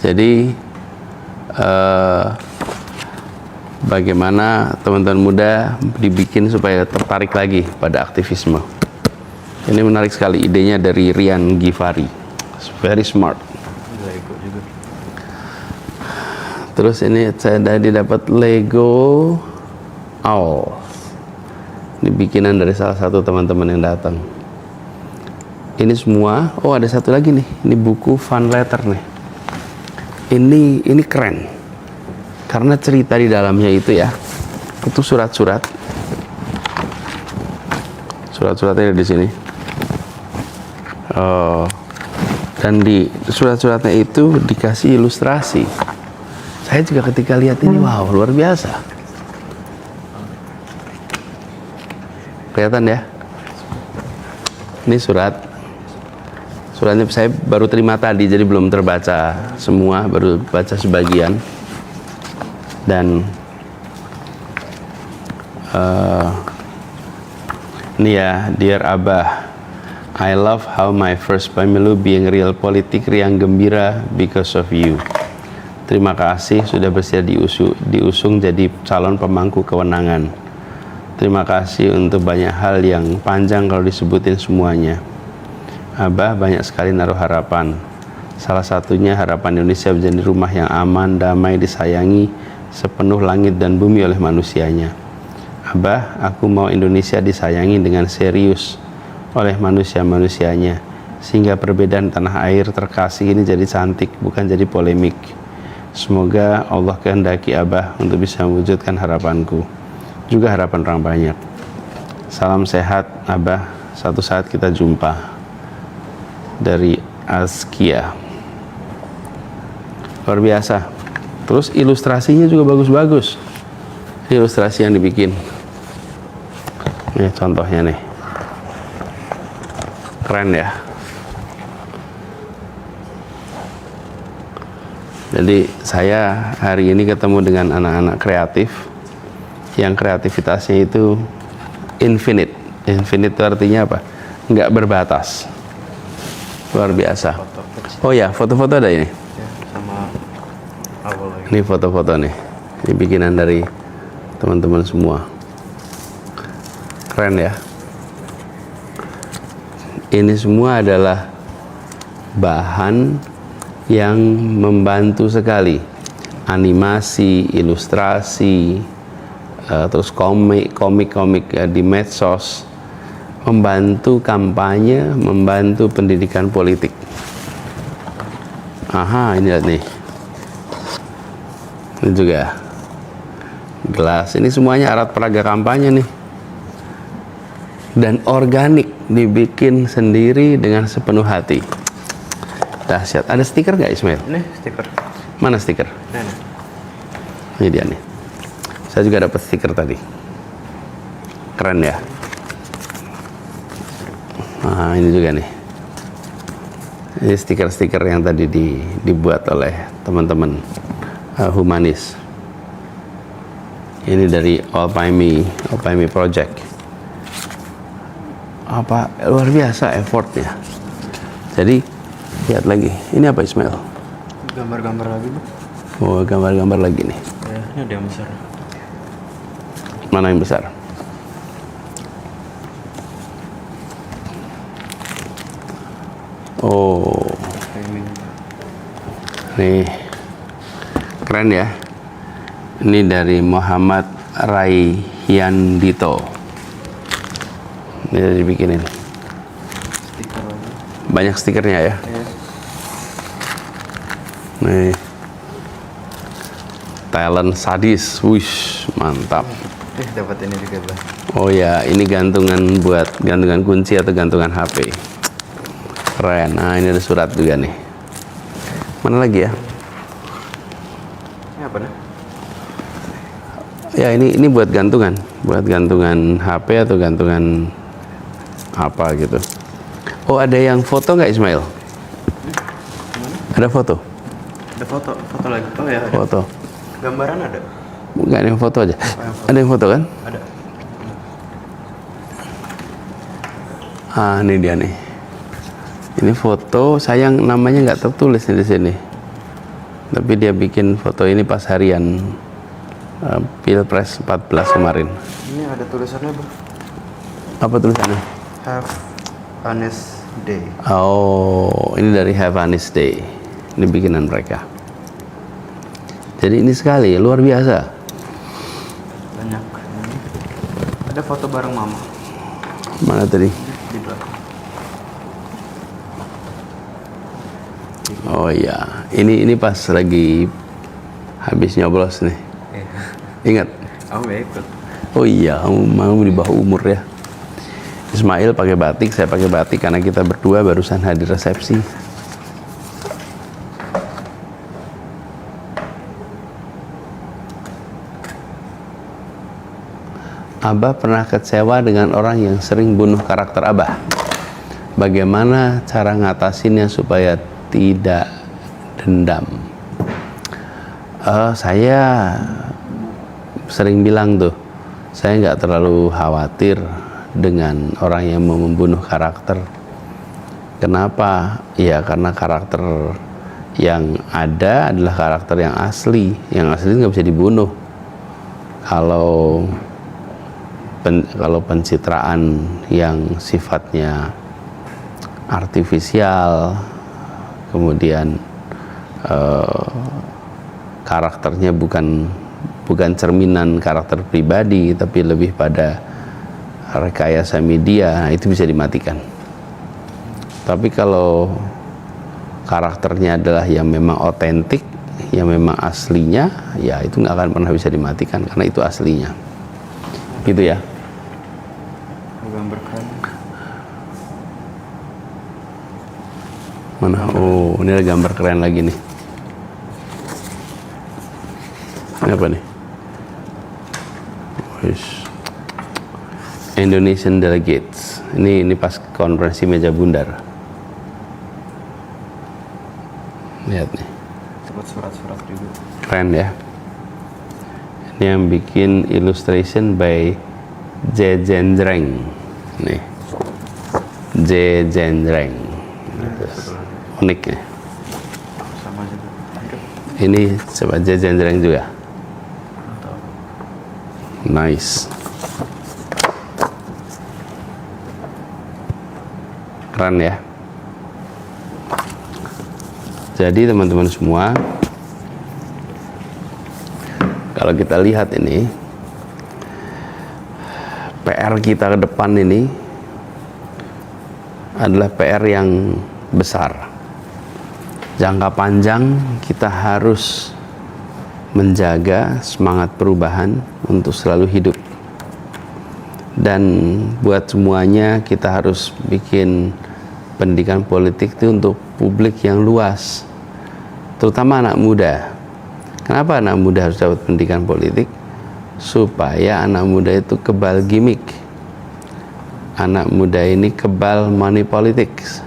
Jadi bagaimana teman-teman muda dibikin supaya tertarik lagi pada aktivisme. Ini menarik sekali, idenya dari Rian Givari. It's very smart. Terus ini saya tadi dapat Lego Owl. Ini bikinan dari salah satu teman-teman yang datang. Ini semua, oh ada satu lagi nih, ini buku fun letter nih. Ini keren. Karena cerita di dalamnya itu ya, itu surat-surat. Surat-suratnya di sini. Dan di surat-suratnya itu dikasih ilustrasi. Saya juga ketika lihat ini, wow, luar biasa. Kelihatan ya? Ini suratnya saya baru terima tadi, jadi belum terbaca semua, baru baca sebagian. Dan ini ya, Dear Abah, I love how my first pemilu being real politik riang gembira because of you. Terima kasih sudah bersedia diusung jadi calon pemangku kewenangan. Terima kasih untuk banyak hal yang panjang kalau disebutin semuanya. Abah banyak sekali naruh harapan. Salah satunya harapan Indonesia menjadi rumah yang aman, damai, disayangi sepenuh langit dan bumi oleh manusianya. Abah, aku mau Indonesia disayangi dengan serius oleh manusia-manusianya, sehingga perbedaan tanah air terkasih ini jadi cantik, bukan jadi polemik. Semoga Allah kehendaki Abah untuk bisa mewujudkan harapanku, juga harapan orang banyak. Salam sehat Abah, satu saat kita jumpa. Dari Azkia. Luar biasa. Terus ilustrasinya juga bagus-bagus. Ilustrasi yang dibikin. Ini contohnya nih. Keren ya. Jadi saya hari ini ketemu dengan anak-anak kreatif yang kreativitasnya itu infinite. Infinite itu artinya apa? Nggak berbatas. Luar biasa. Oh ya, foto-foto ada ini. Sama awal lagi. Ini foto-foto nih. Ini bikinan dari teman-teman semua. Keren ya. Ini semua adalah bahan yang membantu sekali, animasi, ilustrasi, terus komik di medsos, membantu kampanye, membantu pendidikan politik. Aha, ini lihat nih, ini juga gelas, ini semuanya alat peraga kampanye nih, dan organik, dibikin sendiri dengan sepenuh hati. Dahsyat. Ada stiker nggak Ismail? Ini stiker. Mana stiker? Nah. Ini dia nih. Saya juga dapat stiker tadi. Keren ya. Nah, ini juga nih. Ini stiker-stiker yang tadi dibuat oleh teman-teman humanis. Ini dari Alpaimi Project. Apa luar biasa effortnya. Jadi lihat lagi, ini apa Ismail? Gambar-gambar lagi, Bu. Oh, gambar-gambar lagi nih. Ya, ini ada yang besar. Mana yang besar? Oh, nih keren ya. Ini dari Muhammad Raihyandito. Ini udah dibikinin. Stiker lagi. Banyak stikernya ya. Ya. Nih, talent sadis, wish, mantap. Dapat ini juga, Bang. Oh ya, ini gantungan buat gantungan kunci atau gantungan HP. Keren. Nah, ini ada surat juga nih. Mana lagi ya? Ini apa nih? Ya, ini buat gantungan HP atau gantungan apa gitu. Oh, ada yang foto nggak Ismail? Ada foto? Ada foto lagi. Oh ya, ada. Foto. Gambaran ada. Nggak ada yang foto aja. Ada yang foto kan? Ada. Ah, ini dia nih. Ini foto, sayang namanya nggak tertulis nih di sini. Tapi dia bikin foto ini pas harian Pilpres 14 kemarin. Ini ada tulisannya, Bang. Apa tulisannya? Have a nice day. Oh, ini dari Have a Nice Day. Ini bikinan mereka. Jadi ini sekali, luar biasa. Banyak. Ini. Ada foto bareng Mama Mana tadi? di belakang. Oh iya, ini pas lagi habis nyoblos nih. Ingat? Aku gak ikut. Oh iya, mau di bawah umur ya. Ismail pakai batik, saya pakai batik karena kita berdua barusan hadir resepsi. Abah pernah kecewa dengan orang yang sering bunuh karakter Abah. Bagaimana cara ngatasinnya supaya tidak dendam? Saya sering bilang tuh, saya nggak terlalu khawatir dengan orang yang mau membunuh karakter. Kenapa? Ya karena karakter yang ada adalah karakter yang asli. Yang asli nggak bisa dibunuh. Kalau pencitraan yang sifatnya artifisial, kemudian karakternya bukan cerminan karakter pribadi, tapi lebih pada rekayasa media, nah itu bisa dimatikan. Tapi kalau karakternya adalah yang memang otentik, yang memang aslinya, ya itu nggak akan pernah bisa dimatikan karena itu aslinya. Gitu ya. Gambar keren. Mana? Oh, ini ada gambar keren lagi nih. Ini apa nih? Indonesian Delegates. Ini pas konferensi meja bundar. Lihat nih. Dapat surat-surat juga. Keren ya. Ini yang bikin illustration by Jejendreng. Nih. Jejendreng. Unik ya. Sama juga. Ini coba Jejendreng juga. Mantap. Nice. Keren ya. Jadi teman-teman semua, kalau kita lihat ini, PR kita ke depan ini adalah PR yang besar. Jangka panjang kita harus menjaga semangat perubahan untuk selalu hidup. Dan buat semuanya kita harus bikin pendidikan politik itu untuk publik yang luas, terutama anak muda. Kenapa anak muda harus dapat pendidikan politik? Supaya anak muda itu kebal gimmick. Anak muda ini kebal money politics.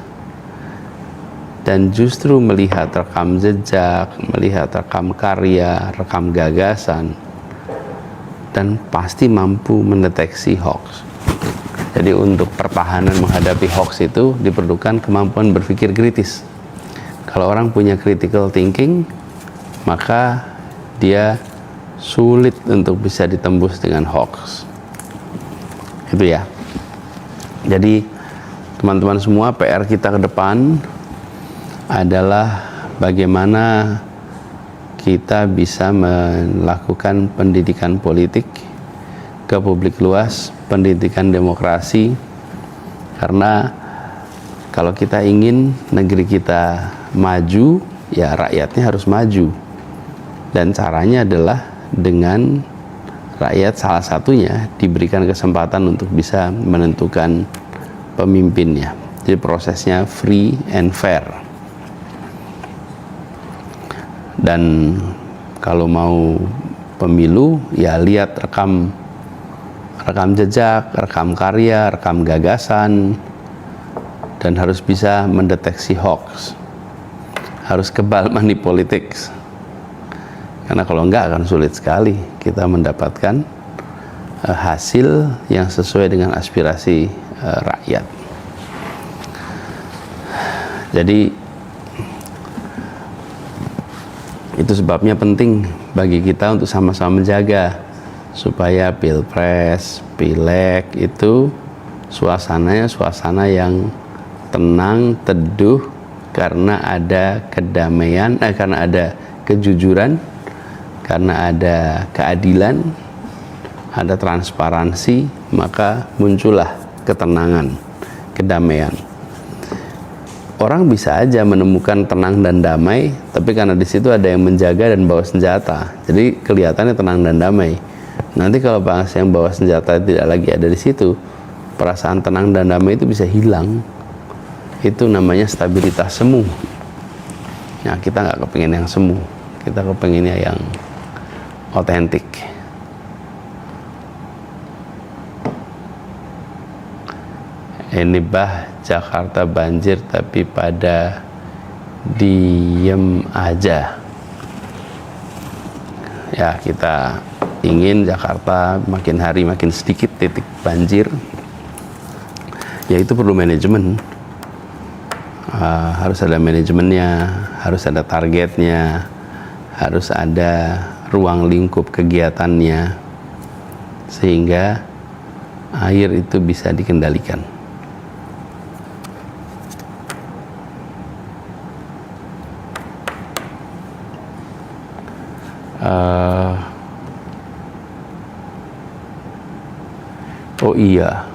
Dan justru melihat rekam jejak, melihat rekam karya, rekam gagasan, dan pasti mampu mendeteksi hoax. Jadi untuk pertahanan menghadapi hoax itu diperlukan kemampuan berpikir kritis. Kalau orang punya critical thinking, maka dia sulit untuk bisa ditembus dengan hoax. Itu ya. Jadi teman-teman semua, PR kita ke depan adalah bagaimana kita bisa melakukan pendidikan politik ke publik luas, pendidikan demokrasi, karena kalau kita ingin negeri kita maju, ya rakyatnya harus maju, dan caranya adalah dengan rakyat salah satunya diberikan kesempatan untuk bisa menentukan pemimpinnya. Jadi prosesnya free and fair. Dan kalau mau pemilu, ya lihat rekam jejak, rekam karya, rekam gagasan, dan harus bisa mendeteksi hoax. Harus kebal money politics. Karena kalau enggak akan sulit sekali kita mendapatkan hasil yang sesuai dengan aspirasi rakyat. Jadi Itu sebabnya penting bagi kita untuk sama-sama menjaga supaya pilpres, pileg itu suasananya suasana yang tenang, teduh, karena ada kedamaian, karena ada kejujuran, karena ada keadilan, ada transparansi, maka muncullah ketenangan, kedamaian. Orang bisa aja menemukan tenang dan damai, tapi karena di situ ada yang menjaga dan bawa senjata, jadi kelihatannya tenang dan damai. Nanti kalau bangsa yang bawa senjata tidak lagi ada di situ, perasaan tenang dan damai itu bisa hilang. Itu namanya stabilitas semu. Nah, kita nggak kepengen yang semu, kita kepengennya yang otentik. Ini bah Jakarta banjir tapi pada diem aja. Ya, kita ingin Jakarta makin hari makin sedikit titik banjir. Ya, itu perlu manajemen. Harus ada manajemennya, harus ada targetnya, harus ada ruang lingkup kegiatannya, sehingga air itu bisa dikendalikan. Oh iya,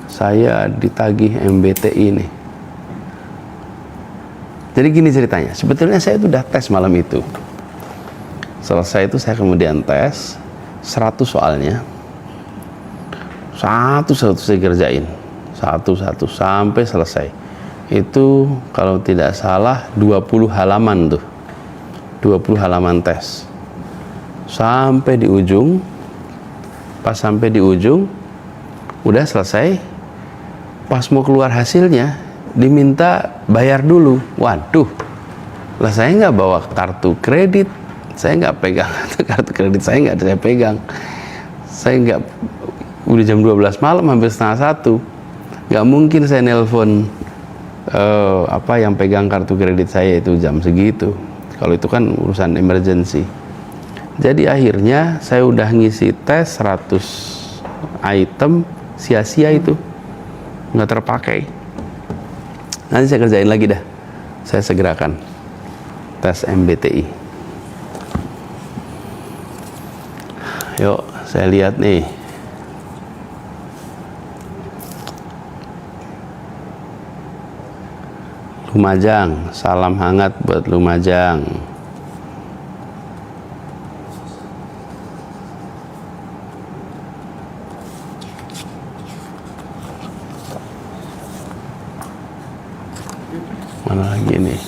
saya ditagih MBTI nih. Jadi gini ceritanya, sebetulnya saya itu udah tes malam itu. Selesai itu saya kemudian tes 100 soalnya. Satu-satu saya kerjain. Satu-satu sampai selesai. Itu kalau tidak salah 20 halaman tuh. 20 halaman tes. Sampai di ujung, pas sampai di ujung udah selesai, pas mau keluar hasilnya diminta bayar dulu. Waduh, lah saya nggak bawa kartu kredit, saya nggak pegang kartu kredit, saya nggak saya pegang, saya nggak, udah jam 12 malam hampir setengah 1, nggak mungkin saya nelpon yang pegang kartu kredit saya itu jam segitu, kalau itu kan urusan emergency. Jadi akhirnya saya udah ngisi tes 100 item, sia-sia itu, nggak terpakai. Nanti saya kerjain lagi dah, saya segerakan tes MBTI. Yuk, saya lihat nih. Lumajang, salam hangat buat Lumajang. Mana lagi nih?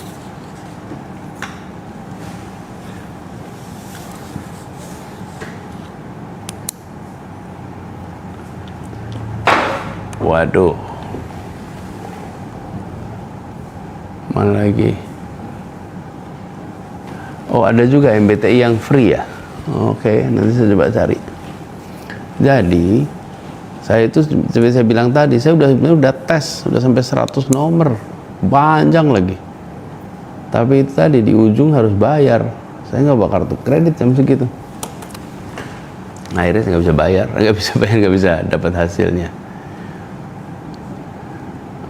Waduh. Mana lagi? Oh, ada juga MBTI yang free ya. Oke, nanti saya coba cari. Jadi, saya itu seperti saya bilang tadi, saya udah tes, udah sampai 100 nomor. Panjang lagi, tapi itu tadi di ujung harus bayar. Saya nggak bawa kartu kredit jam segitu. Nah, akhirnya saya nggak bisa dapat hasilnya.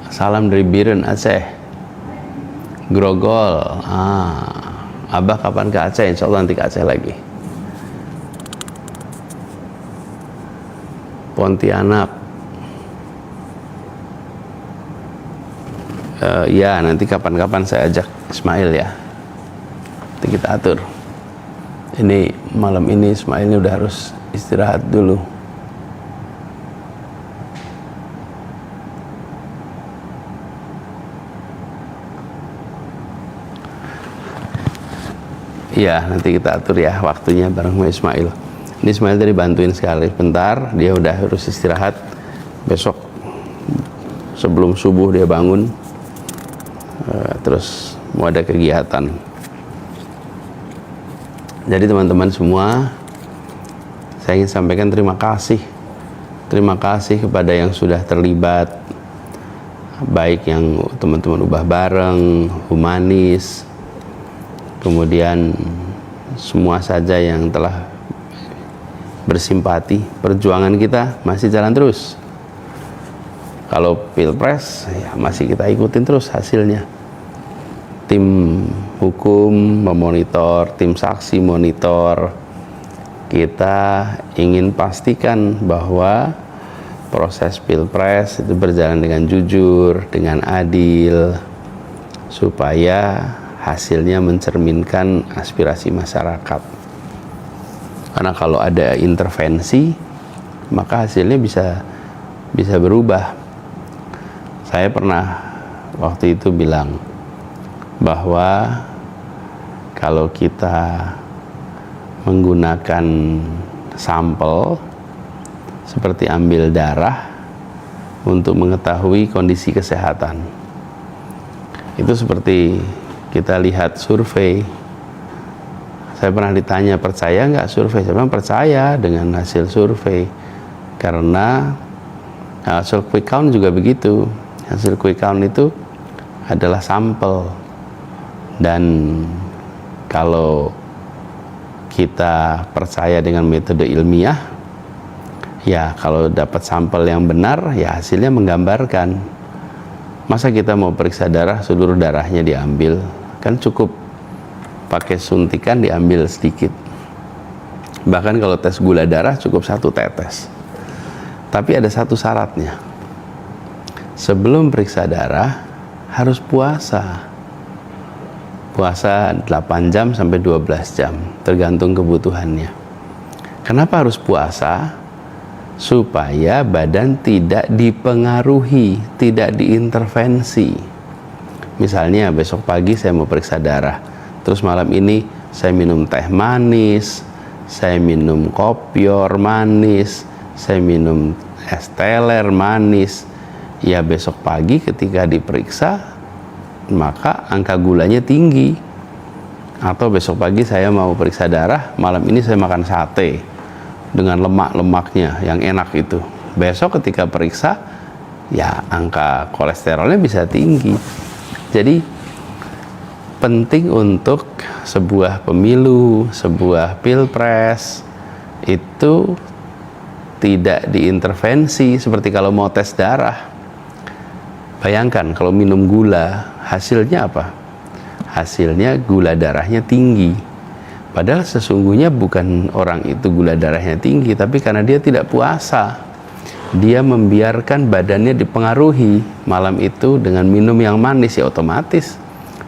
Salam dari Biren Aceh, Grogol. Abah kapan ke Aceh? Insya Allah nanti ke Aceh lagi. Pontianak. Ya, nanti kapan-kapan saya ajak Ismail ya. Nanti kita atur. Ini malam ini Ismail ini udah harus istirahat dulu. Ya, nanti kita atur ya waktunya bareng sama Ismail. Ini Ismail tadi bantuin sekali bentar, dia udah harus istirahat. Besok sebelum subuh dia bangun. Terus mau ada kegiatan. Jadi teman-teman semua, saya ingin sampaikan terima kasih kepada yang sudah terlibat, baik yang teman-teman ubah bareng, humanis, kemudian semua saja yang telah bersimpati, perjuangan kita masih jalan terus. Kalau pilpres ya masih kita ikutin terus hasilnya. Tim hukum memonitor, tim saksi monitor. Kita ingin pastikan bahwa proses pilpres itu berjalan dengan jujur, dengan adil, supaya hasilnya mencerminkan aspirasi masyarakat. Karena kalau ada intervensi, maka hasilnya bisa berubah. Saya pernah waktu itu bilang bahwa kalau kita menggunakan sampel seperti ambil darah untuk mengetahui kondisi kesehatan, itu seperti kita lihat survei. Saya pernah ditanya, percaya nggak survei? Saya bilang percaya dengan hasil survei, karena hasil quick count juga begitu. Hasil quick count itu adalah sampel, dan kalau kita percaya dengan metode ilmiah, ya kalau dapat sampel yang benar, ya hasilnya menggambarkan. Masa kita mau periksa darah, seluruh darahnya diambil? Kan cukup pakai suntikan diambil sedikit. Bahkan kalau tes gula darah cukup 1 tetes. Tapi ada satu syaratnya. Sebelum periksa darah harus puasa. Puasa 8 jam sampai 12 jam, tergantung kebutuhannya. Kenapa harus puasa? Supaya badan tidak dipengaruhi, tidak diintervensi. Misalnya besok pagi saya mau periksa darah, terus malam ini saya minum teh manis, saya minum kopior manis, saya minum es teler manis. Ya besok pagi ketika diperiksa, maka angka gulanya tinggi. Atau besok pagi saya mau periksa darah, malam ini saya makan sate dengan lemak-lemaknya yang enak itu. Besok ketika periksa, ya angka kolesterolnya bisa tinggi. Jadi penting untuk sebuah pemilu, sebuah pilpres itu tidak diintervensi. Seperti kalau mau tes darah, bayangkan kalau minum gula, hasilnya apa? Hasilnya gula darahnya tinggi. Padahal sesungguhnya bukan orang itu gula darahnya tinggi, tapi karena dia tidak puasa, dia membiarkan badannya dipengaruhi malam itu dengan minum yang manis, ya otomatis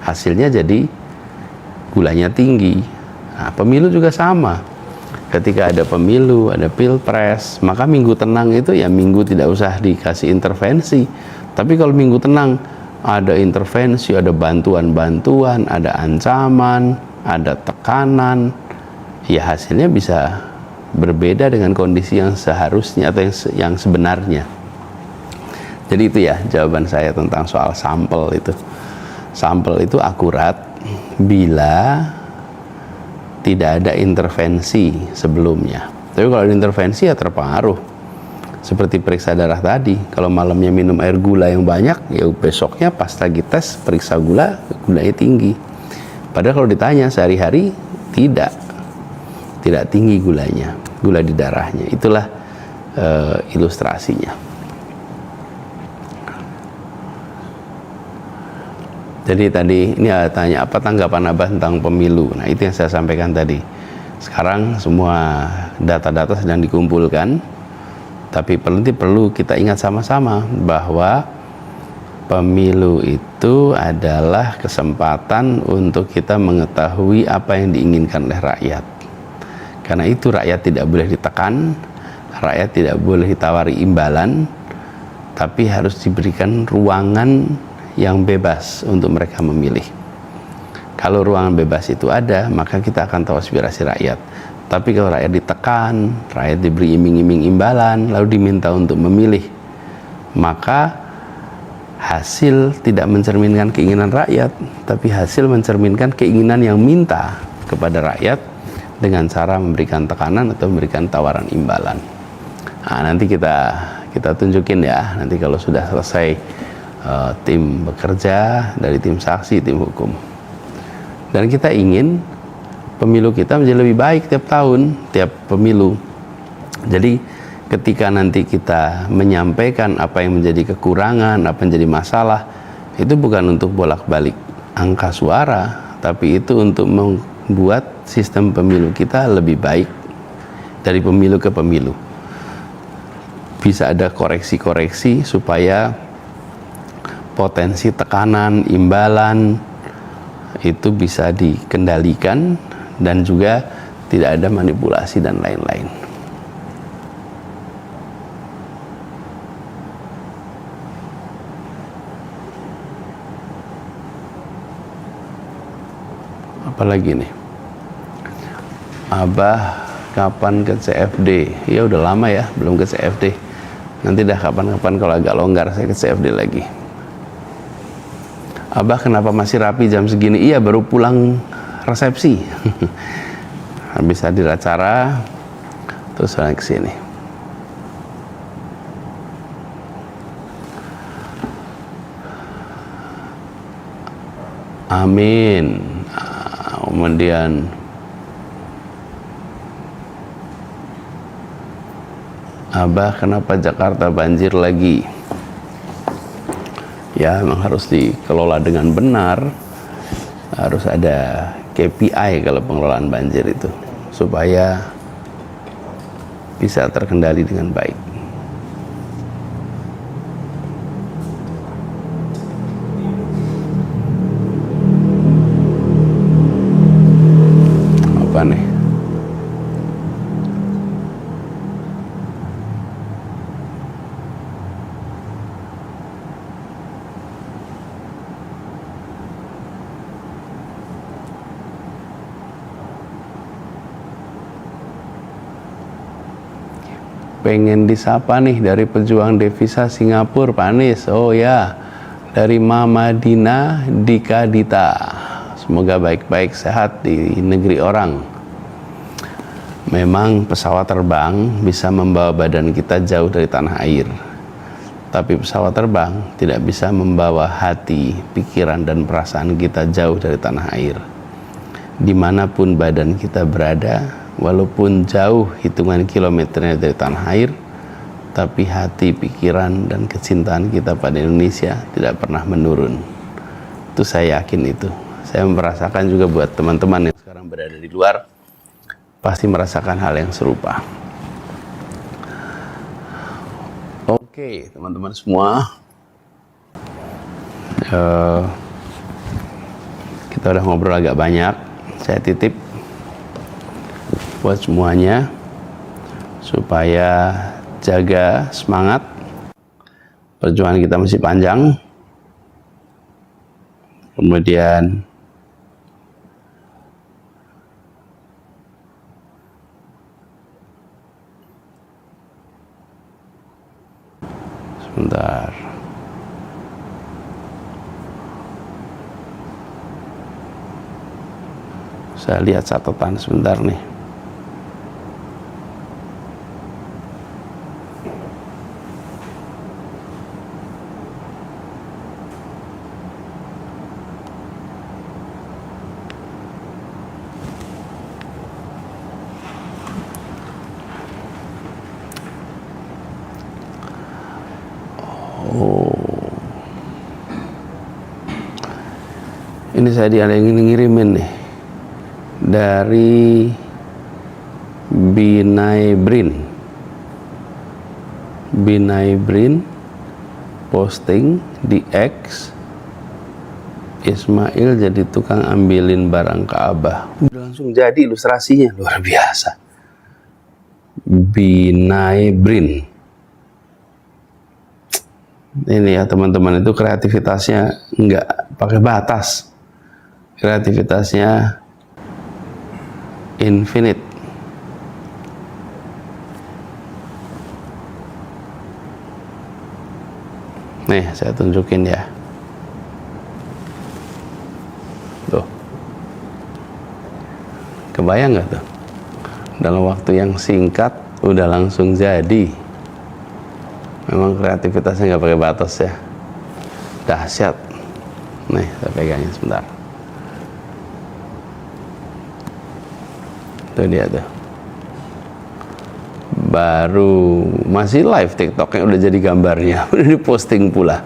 hasilnya jadi gulanya tinggi. Nah, pemilu juga sama. Ketika ada pemilu, ada pilpres, maka minggu tenang itu ya minggu tidak usah dikasih intervensi. Tapi kalau minggu tenang ada intervensi, ada bantuan-bantuan, ada ancaman, ada tekanan, ya hasilnya bisa berbeda dengan kondisi yang seharusnya atau yang sebenarnya. Jadi itu ya jawaban saya tentang soal sampel itu. Sampel itu akurat bila tidak ada intervensi sebelumnya. Tapi kalau ada intervensi ya terpengaruh. Seperti periksa darah tadi, kalau malamnya minum air gula yang banyak, ya besoknya pas lagi tes periksa gulanya tinggi. Padahal kalau ditanya sehari-hari tidak tinggi gulanya, gula di darahnya. Itulah ilustrasinya. Jadi tadi ini ada tanya apa tanggapan Abah tentang pemilu. Nah itu yang saya sampaikan tadi. Sekarang semua data-data sedang dikumpulkan. Tapi perlu kita ingat sama-sama bahwa pemilu itu adalah kesempatan untuk kita mengetahui apa yang diinginkan oleh rakyat. Karena itu rakyat tidak boleh ditekan, rakyat tidak boleh ditawari imbalan, tapi harus diberikan ruangan yang bebas untuk mereka memilih. Kalau ruangan bebas itu ada, maka kita akan tahu aspirasi rakyat. Tapi kalau rakyat ditekan, rakyat diberi iming-iming imbalan, lalu diminta untuk memilih, maka hasil tidak mencerminkan keinginan rakyat, tapi hasil mencerminkan keinginan yang minta kepada rakyat dengan cara memberikan tekanan atau memberikan tawaran imbalan. Nah, nanti kita tunjukin ya, nanti kalau sudah selesai tim bekerja dari tim saksi, tim hukum. Dan kita ingin pemilu kita menjadi lebih baik tiap tahun, tiap pemilu. Jadi ketika nanti kita menyampaikan apa yang menjadi kekurangan, apa yang menjadi masalah, itu bukan untuk bolak-balik angka suara, tapi itu untuk membuat sistem pemilu kita lebih baik dari pemilu ke pemilu. Bisa ada koreksi-koreksi supaya potensi tekanan, imbalan itu bisa dikendalikan dan juga tidak ada manipulasi dan lain-lain. Apalagi nih, Abah kapan ke CFD? Ya udah lama ya belum ke CFD. Nanti dah kapan-kapan kalau agak longgar saya ke CFD lagi. Abah kenapa masih rapi jam segini? Iya baru pulang resepsi. Habis hadir acara terus saya ke sini. Amin. Kemudian Abah kenapa Jakarta banjir lagi? Ya memang harus dikelola dengan benar. Harus ada KPI kalau pengelolaan banjir itu supaya bisa terkendali dengan baik. Apa nih? Pengen disapa nih dari pejuang devisa Singapura, Pak Anies. Oh ya, dari Mama Dina Dika Dita. Semoga baik-baik sehat di negeri orang. Memang pesawat terbang bisa membawa badan kita jauh dari tanah air. Tapi pesawat terbang tidak bisa membawa hati, pikiran, dan perasaan kita jauh dari tanah air. Dimanapun badan kita berada, walaupun jauh hitungan kilometernya dari tanah air, tapi hati, pikiran, dan kecintaan kita pada Indonesia tidak pernah menurun. Itu saya yakin itu. Saya merasakan juga buat teman-teman yang sekarang berada di luar, pasti merasakan hal yang serupa. Oke, teman-teman semua. Kita udah ngobrol agak banyak. Saya titip buat semuanya supaya jaga semangat, perjuangan kita masih panjang. Kemudian sebentar, saya lihat catatan sebentar nih. Ini saya ada yang ngirimin nih dari Binay Brin posting di X, Ismail jadi tukang ambilin barang ke Abah. Udah langsung jadi ilustrasinya, luar biasa. Binay Brin ini ya teman-teman, itu kreativitasnya nggak pakai batas. Kreativitasnya infinite. Nih, saya tunjukin ya. Tuh. Kebayang nggak tuh? Dalam waktu yang singkat udah langsung jadi. Memang kreativitasnya nggak pakai batas ya. Dahsyat. Nih, saya pegangin sebentar. Tuh dia tuh. Baru masih live TikToknya udah jadi gambarnya, udah diposting pula.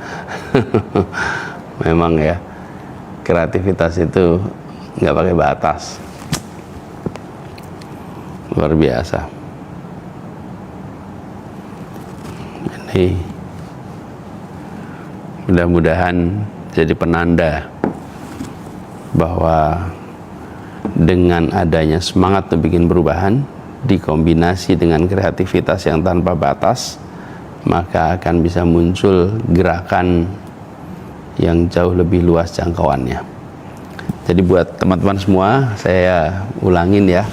Memang ya, kreativitas itu nggak pakai batas. Luar biasa. Ini mudah-mudahan jadi penanda bahwa dengan adanya semangat untuk bikin perubahan dikombinasi dengan kreativitas yang tanpa batas, maka akan bisa muncul gerakan yang jauh lebih luas jangkauannya. Jadi buat teman-teman semua, saya ulangin ya.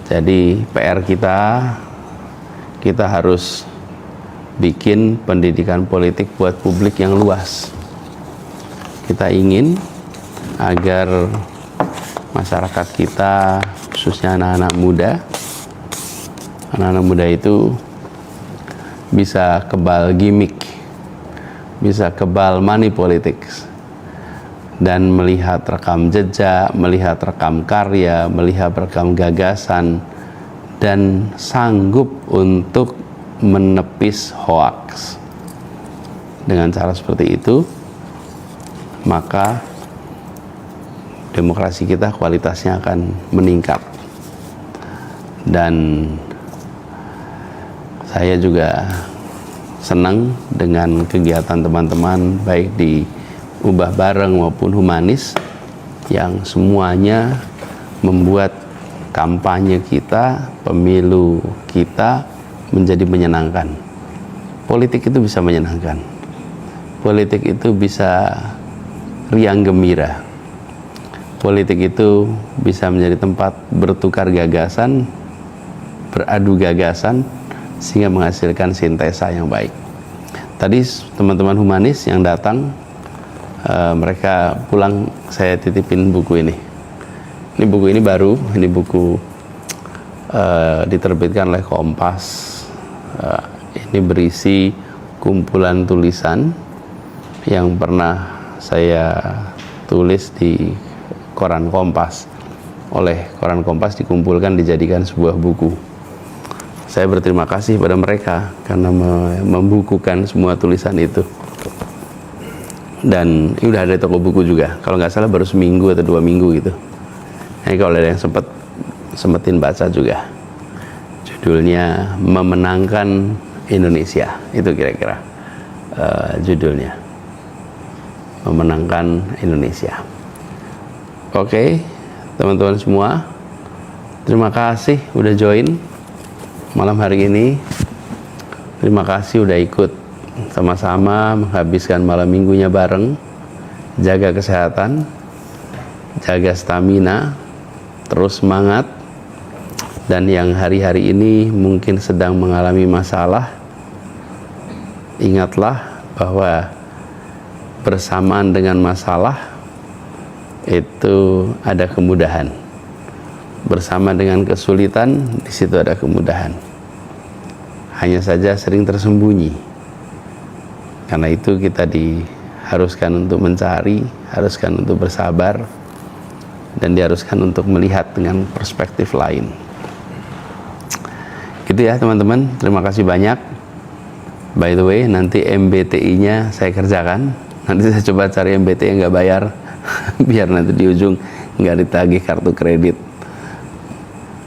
Jadi PR kita harus bikin pendidikan politik buat publik yang luas. Kita ingin agar masyarakat kita, khususnya anak-anak muda itu bisa kebal gimmick, bisa kebal money politics, dan melihat rekam jejak, melihat rekam karya, melihat rekam gagasan, dan sanggup untuk menepis hoaks. Dengan cara seperti itu, maka demokrasi kita kualitasnya akan meningkat. Dan saya juga senang dengan kegiatan teman-teman baik di Ubah Bareng maupun Humanis yang semuanya membuat kampanye kita, pemilu kita menjadi menyenangkan. Politik itu bisa menyenangkan. Politik itu bisa riang gembira. Politik itu bisa menjadi tempat bertukar gagasan, beradu gagasan, sehingga menghasilkan sintesa yang baik. Tadi teman-teman Humanis yang datang, mereka pulang, saya titipin buku ini. Ini buku ini baru, ini buku diterbitkan oleh Kompas. Ini berisi kumpulan tulisan yang pernah saya tulis di koran Kompas. Oleh koran Kompas dikumpulkan dijadikan sebuah buku. Saya berterima kasih pada mereka karena membukukan semua tulisan itu. Dan ini udah ada di toko buku juga. Kalau nggak salah baru seminggu atau 2 minggu gitu. Nah, kalau ada yang sempetin baca juga. Judulnya Memenangkan Indonesia. Itu kira-kira judulnya. Memenangkan Indonesia. Oke, teman-teman semua, terima kasih udah join malam hari ini. Terima kasih udah ikut sama-sama menghabiskan malam minggunya bareng. Jaga kesehatan, jaga stamina, terus semangat. Dan yang hari-hari ini mungkin sedang mengalami masalah, ingatlah bahwa bersamaan dengan masalah itu ada kemudahan. Bersama dengan kesulitan, di situ ada kemudahan. Hanya saja sering tersembunyi. Karena itu kita diharuskan untuk mencari, haruskan untuk bersabar, dan diharuskan untuk melihat dengan perspektif lain. Gitu ya teman-teman, terima kasih banyak. By the way, nanti MBTI-nya saya kerjakan. Nanti saya coba cari MBTI yang nggak bayar, biar nanti di ujung nggak ditagih kartu kredit.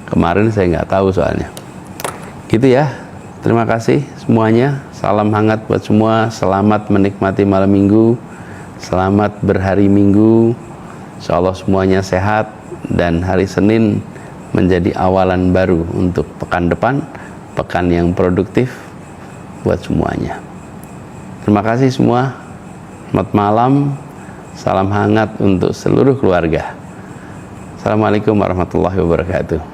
Kemarin saya nggak tahu soalnya. Gitu ya, terima kasih semuanya. Salam hangat buat semua. Selamat menikmati malam minggu. Selamat berhari minggu. Insya Allah semuanya sehat dan hari Senin menjadi awalan baru untuk pekan depan, pekan yang produktif buat semuanya. Terima kasih semua. Selamat malam. Salam hangat untuk seluruh keluarga. Assalamualaikum warahmatullahi wabarakatuh.